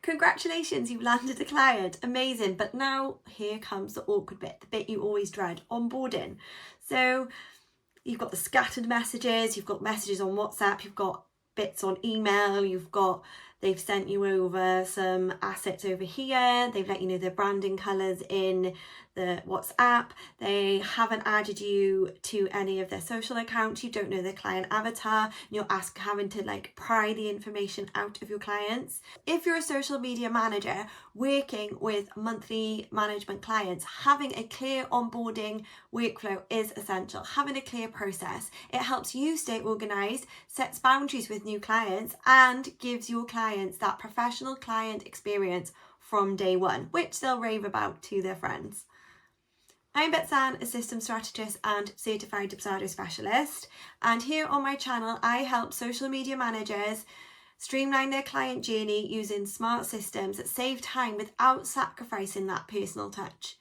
Congratulations, you've landed a client. Amazing. But now here comes the awkward bit, the bit you always dread, onboarding. So you've got the scattered messages, you've got messages on WhatsApp, you've got bits on email, they've sent you over some assets over here, they've let you know their branding colours in the WhatsApp, they haven't added you to any of their social accounts, you don't know their client avatar, and you're having to pry the information out of your clients. If you're a social media manager working with monthly management clients, having a clear onboarding workflow is essential. Having a clear process. It helps you stay organised, sets boundaries with new clients, and gives your clients that professional client experience from day one, which they'll rave about to their friends. I'm Betsan, a system strategist and certified Dubsado specialist, and here on my channel I help social media managers streamline their client journey using smart systems that save time without sacrificing that personal touch.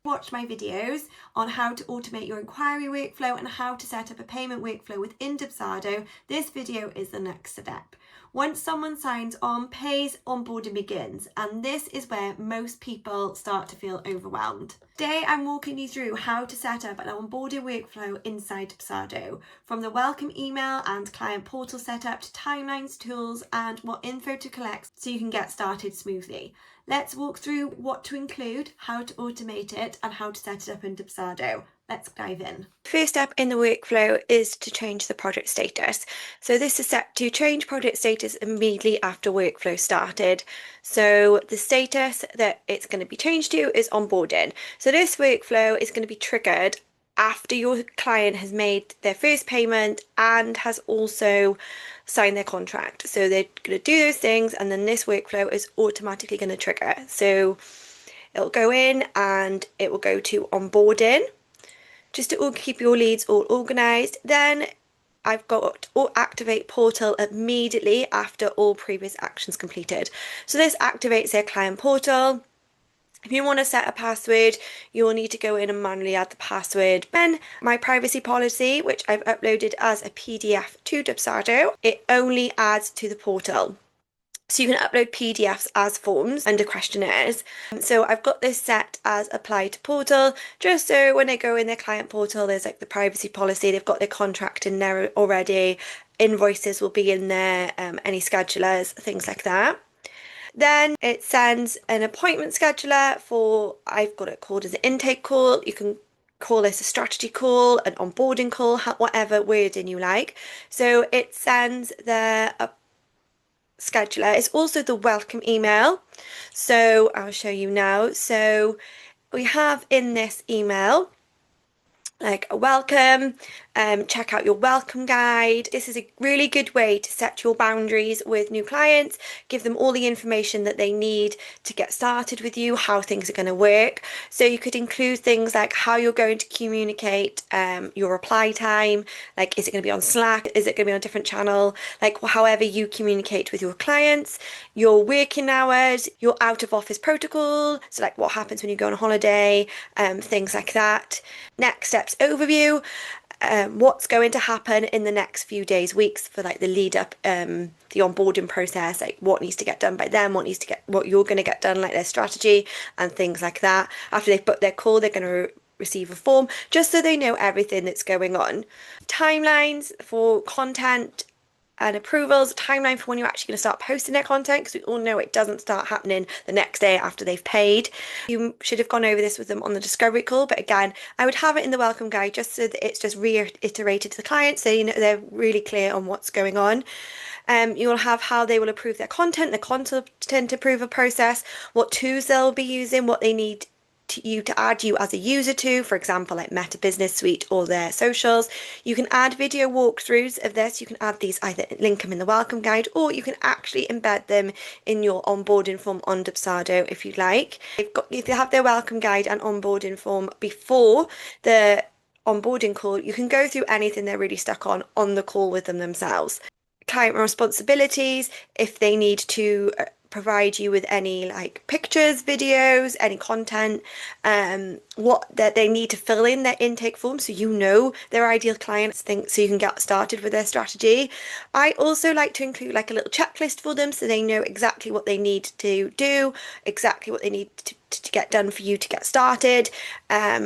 Watch my videos on how to automate your inquiry workflow and how to set up a payment workflow within Dubsado. This video is the next step. Once someone signs on, pays, onboarding begins, and this is where most people start to feel overwhelmed. Today I'm walking you through how to set up an onboarding workflow inside Dubsado, from the welcome email and client portal setup to timelines, tools, and what info to collect so you can get started smoothly. Let's walk through what to include, how to automate it, and how to set it up in Dubsado. Let's dive in. First step in the workflow is to change the project status. So this is set to change project status immediately after workflow started. So the status that it's going to be changed to is onboarding. So this workflow is going to be triggered after your client has made their first payment and has also signed their contract. So they're going to do those things, and then this workflow is automatically going to trigger. So it'll go in and it will go to onboarding just to keep your leads all organized. Then I've got activate portal immediately after all previous actions completed. So this activates their client portal. If you want to set a password, you will need to go in and manually add the password. Then my privacy policy, which I've uploaded as a PDF to Dubsado, it only adds to the portal. So you can upload PDFs as forms under questionnaires. So I've got this set as apply to portal, just so when they go in their client portal, there's the privacy policy, they've got their contract in there already, invoices will be in there, any schedulers, things like that. Then it sends an appointment scheduler for, I've got it called as an intake call. You can call this a strategy call, an onboarding call, whatever wording you like. So it sends the scheduler. It's also the welcome email. So I'll show you now. So we have in this email a welcome, check out your welcome guide. This is a really good way to set your boundaries with new clients, give them all the information that they need to get started with you, how things are going to work. So you could include things like how you're going to communicate, your reply time, is it going to be on Slack, is it going to be on a different channel, however you communicate with your clients, your working hours, your out of office protocol, so what happens when you go on holiday, things like that. Next steps overview, what's going to happen in the next few days, weeks for the lead up, the onboarding process, what needs to get done by them, what you're going to get done, their strategy and things like that. After they've booked their call, they're going to receive a form just so they know everything that's going on. Timelines for content and approvals, timeline for when you're actually going to start posting their content, because we all know it doesn't start happening the next day after they've paid. You should have gone over this with them on the discovery call, but again, I would have it in the welcome guide just so that it's just reiterated to the client so they're really clear on what's going on. You'll have how they will approve their content, the content approval process, what tools they'll be using, what they need to add you as a user to, for example, Meta Business Suite or their socials. You can add video walkthroughs of this. You can add these, either link them in the welcome guide, or you can actually embed them in your onboarding form on Dubsado if you'd like. If they have their welcome guide and onboarding form before the onboarding call, you can go through anything they're really stuck on the call with them themselves. Client responsibilities, if they need to provide you with any like pictures, videos, any content, what that they need to fill in their intake form so you know their ideal clients think so you can get started with their strategy. I also like to include like a little checklist for them so they know exactly what they need to do, exactly what they need to get done for you to get started,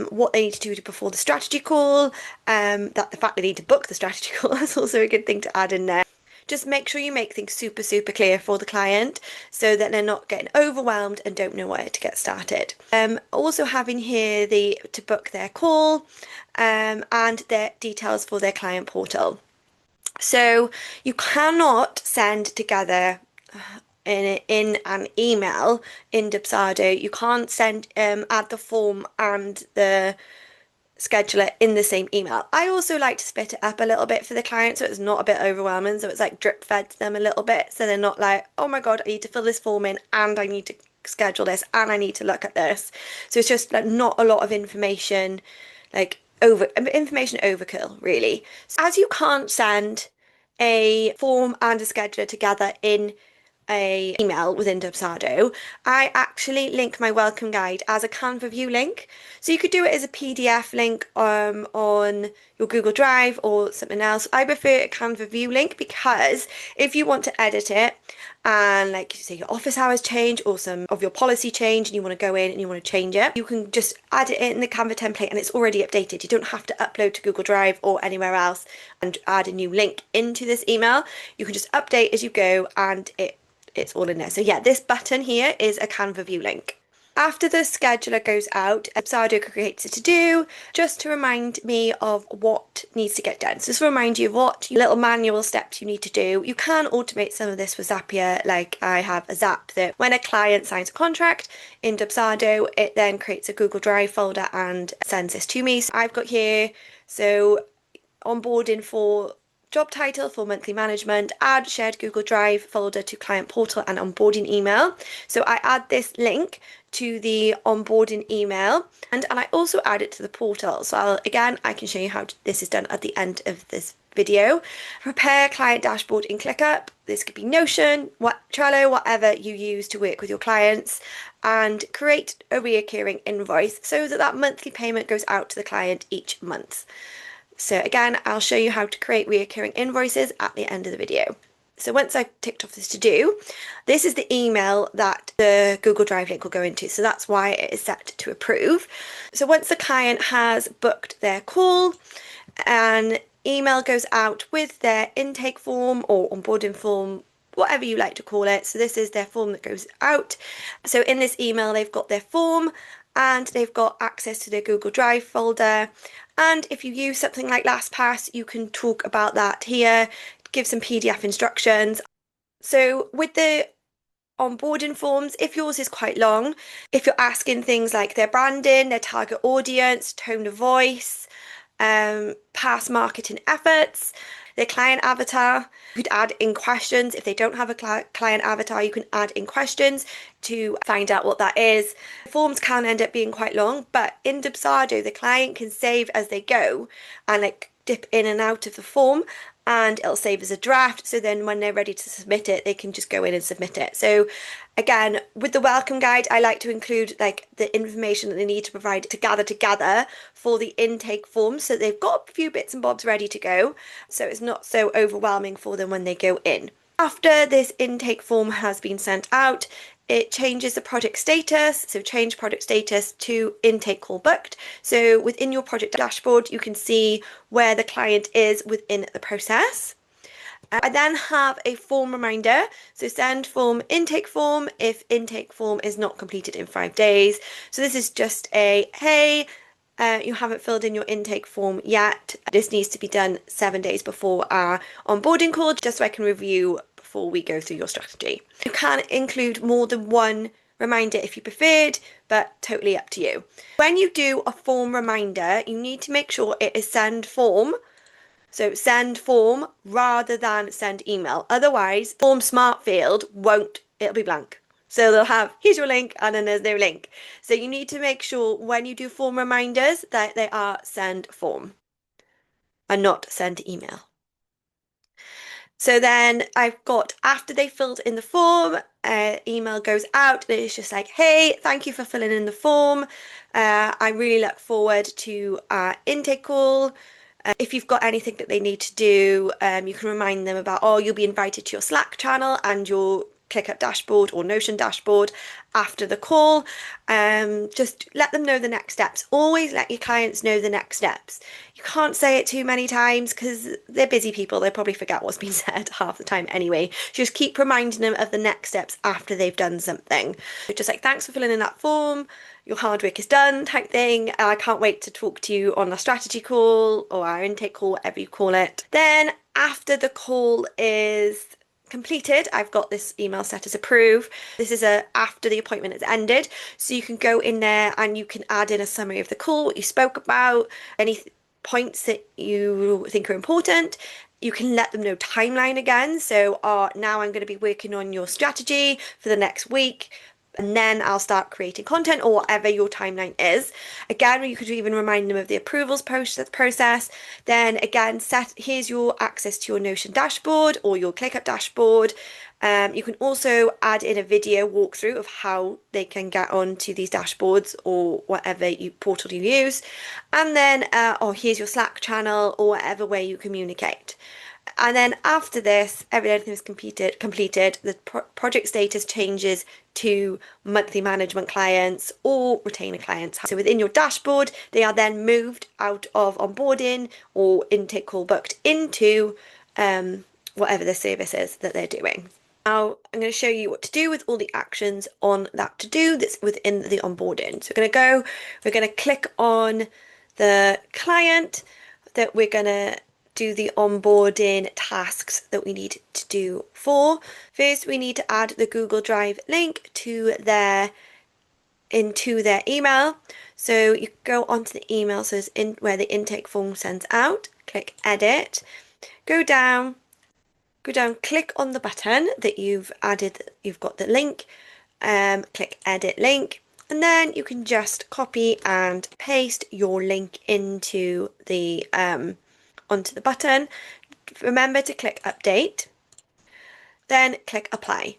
what they need to do before the strategy call, that the fact they need to book the strategy call is also a good thing to add in there. Just make sure you make things super, super clear for the client so that they're not getting overwhelmed and don't know where to get started. Also having here to book their call and their details for their client portal. So you cannot send together in an email in Dubsado. You can't send add the form and the scheduler in the same email. I also like to split it up a little bit for the client so it's not a bit overwhelming, so it's like drip fed them a little bit so they're not like, oh my god, I need to fill this form in and I need to schedule this and I need to look at this. So it's just like not a lot of information, like information overkill really. So as you can't send a form and a scheduler together in a email within Dubsado, I actually link my welcome guide as a Canva view link. So you could do it as a PDF link on your Google Drive or something else. I prefer a Canva view link because if you want to edit it and like say your office hours change or some of your policy change and you want to go in and you want to change it, you can just add it in the Canva template and it's already updated. You don't have to upload to Google Drive or anywhere else and add a new link into this email. You can just update as you go and it's all in there. So yeah, this button here is a Canva view link. After the scheduler goes out, Dubsado creates a to-do just to remind me of what needs to get done. So just to remind you of what little manual steps you need to do. You can automate some of this with Zapier, like I have a Zap that when a client signs a contract in Dubsado, it then creates a Google Drive folder and sends this to me. So I've got here, so onboarding for job title for monthly management, add shared Google Drive folder to client portal and onboarding email. So I add this link to the onboarding email and I also add it to the portal. So I can show you how this is done at the end of this video. Prepare client dashboard in ClickUp. This could be Notion, Trello, whatever you use to work with your clients, and create a recurring invoice so that monthly payment goes out to the client each month. So again, I'll show you how to create recurring invoices at the end of the video. So once I've ticked off this to do, this is the email that the Google Drive link will go into. So that's why it is set to approve. So once the client has booked their call, an email goes out with their intake form or onboarding form, whatever you like to call it. So this is their form that goes out. So in this email, they've got their form and they've got access to their Google Drive folder. And if you use something like LastPass, you can talk about that here, give some PDF instructions. So with the onboarding forms, if yours is quite long, if you're asking things like their branding, their target audience, tone of voice, past marketing efforts, their client avatar, you could add in questions. If they don't have a client avatar, you can add in questions to find out what that is. Forms can end up being quite long, but in Dubsado, the client can save as they go and like dip in and out of the form and it'll save as a draft. So then when they're ready to submit it, they can just go in and submit it. So again, with the welcome guide, I like to include like the information that they need to provide to gather together for the intake form. So they've got a few bits and bobs ready to go. So it's not so overwhelming for them when they go in. After this intake form has been sent out, it changes the project status. So change project status to intake call booked. So within your project dashboard, you can see where the client is within the process. I then have a form reminder. So send form intake form if intake form is not completed in 5 days. So this is just a, hey, you haven't filled in your intake form yet. This needs to be done 7 days before our onboarding call, just so I can review before we go through your strategy. You can include more than one reminder if you preferred, but totally up to you. When you do a form reminder, you need to make sure it is send form. So send form rather than send email. Otherwise, form smart field it'll be blank. So they'll have, here's your link, and then there's no link. So you need to make sure when you do form reminders that they are send form and not send email. So then I've got, after they filled in the form, email goes out and it's just like, hey, thank you for filling in the form. I really look forward to our intake call. If you've got anything that they need to do, you can remind them about, oh, you'll be invited to your Slack channel and your ClickUp dashboard or Notion dashboard after the call. Just let them know the next steps. Always let your clients know the next steps. You can't say it too many times because they're busy people. They probably forget what's been said half the time anyway. Just keep reminding them of the next steps after they've done something. Just like, thanks for filling in that form. Your hard work is done type thing. I can't wait to talk to you on our strategy call or our intake call, whatever you call it. Then after the call is completed, I've got this email set as approve. This is after the appointment has ended, so you can go in there and you can add in a summary of the call, what you spoke about, any points that you think are important. You can let them know timeline again, so now I'm going to be working on your strategy for the next week, and then I'll start creating content, or whatever your timeline is. Again, you could even remind them of the approvals process. Then again, here's your access to your Notion dashboard or your ClickUp dashboard. You can also add in a video walkthrough of how they can get onto these dashboards or whatever portal you use. And then, here's your Slack channel or whatever way you communicate. And then after this, everything is completed, the project status changes to monthly management clients or retainer clients. So within your dashboard, they are then moved out of onboarding or intake call booked into whatever the service is that they're doing. Now I'm going to show you what to do with all the actions on that to do that's within the onboarding. So we're going to click on the client that we're going to do the onboarding tasks that we need to do for. First, we need to add the Google Drive link into their email. So you go onto the email, so it's where the intake form sends out, click edit, go down, click on the button that you've got the link, click edit link, and then you can just copy and paste your link into the onto the button. Remember to click update, then click apply.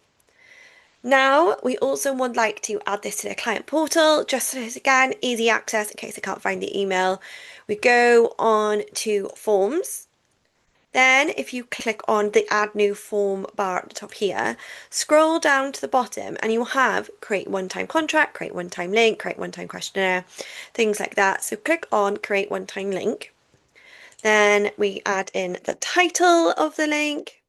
Now we also would like to add this to the client portal, just as again, easy access in case I can't find the email. We go on to forms. Then if you click on the add new form bar at the top here, scroll down to the bottom and you'll have create one-time contract, create one-time link, create one-time questionnaire, things like that. So click on create one-time link. Then we add in the title of the link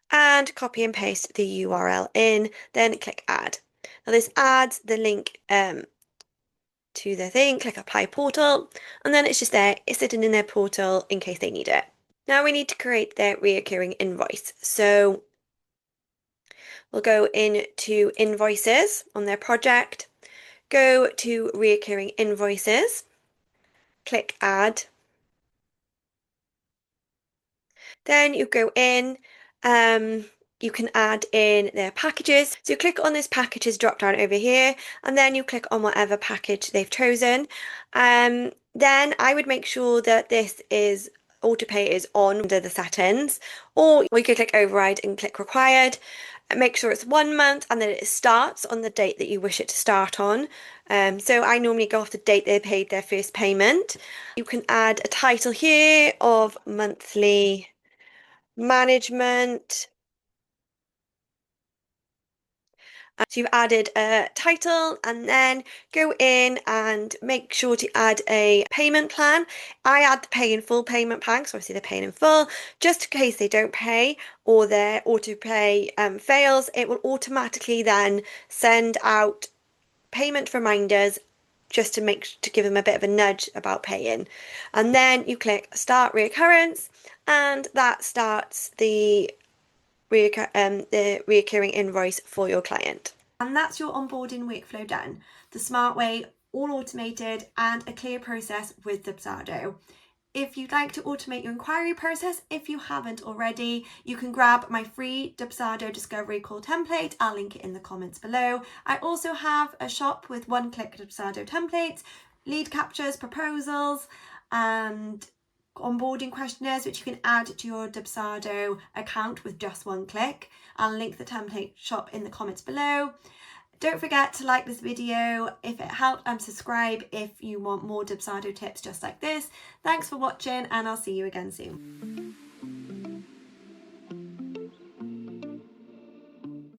and copy and paste the URL in, then click add. Now this adds the link to the thing, click apply portal, and then it's just there, it's sitting in their portal in case they need it. Now we need to create their reoccurring invoice. So we'll go into invoices on their project, go to reoccurring invoices, click add. Then you go in, you can add in their packages. So you click on this packages drop down over here, and then you click on whatever package they've chosen. Then I would make sure that this is autopay is on under the settings, or we could click override and click required. Make sure it's 1 month and that it starts on the date that you wish it to start on. So I normally go off the date they paid their first payment. You can add a title here of monthly management. So you've added a title, and then go in and make sure to add a payment plan. I add the pay in full payment plan, so obviously they're paying in full. Just in case they don't pay or their auto pay fails, it will automatically then send out payment reminders just to give them a bit of a nudge about paying. And then you click start reoccurrence, and that starts the reoccurring invoice for your client. And that's your onboarding workflow done. The smart way, all automated, and a clear process with Dubsado. If you'd like to automate your inquiry process, if you haven't already, you can grab my free Dubsado discovery call template. I'll link it in the comments below. I also have a shop with one-click Dubsado templates, lead captures, proposals, and onboarding questionnaires, which you can add to your Dubsado account with just one click. I'll link the template shop in the comments below. Don't forget to like this video if it helped, and subscribe if you want more Dubsado tips just like this. Thanks for watching, and I'll see you again soon.